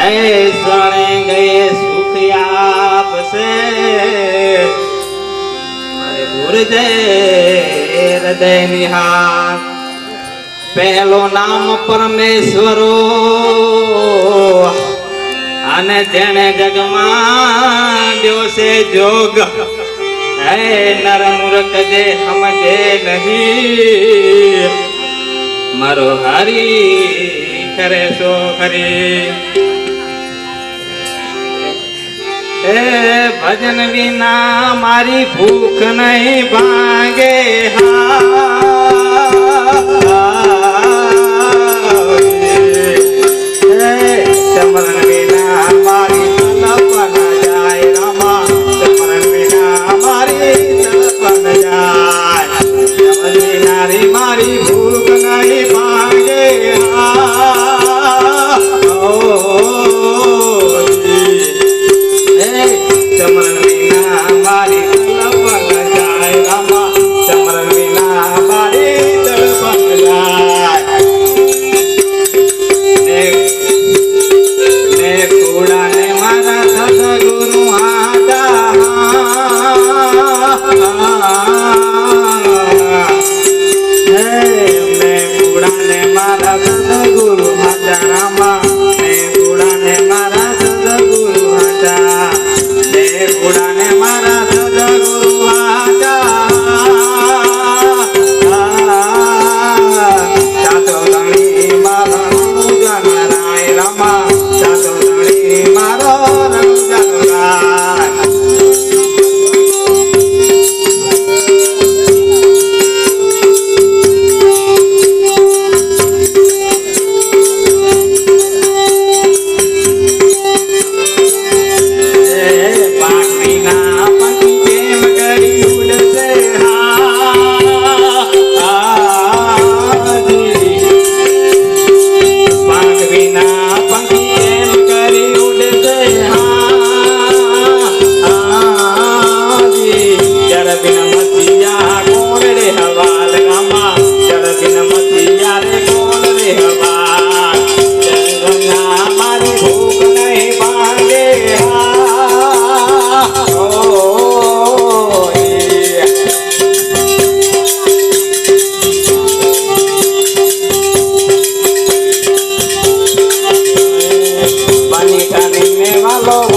ऐसणे गए सुख आपसे मारे गुरुदे हृदय निहार पहलो नाम परमेश्वरो अने जेने जगमा द्यो से जोग है नर मूर्ख जे समझे नहीं मारो हरि करे सो हरि भजन बिना मारी भूख नहीं भागे चमरण बिना मारी तड़प न जाए रामा चमरण बिना मारी तड़प न जाए चमरण बिना मारी भूख नहीं भागे चमरण बिना मारी तड़प न जाए रामा चमरण बिना मारी तड़प न जाए ने कूड़ा ने मारा सदगुरु आजा मैं कूड़ा ने मारा सदगुरु आजा रामा मैं कूड़ा ने मारा सदगुरु आजा कूड़ा ने मारा सदगुरु आजा चाचो धणी मारो जन राय रामा चाचो धणी मारो जन राय पानी का नीने वालों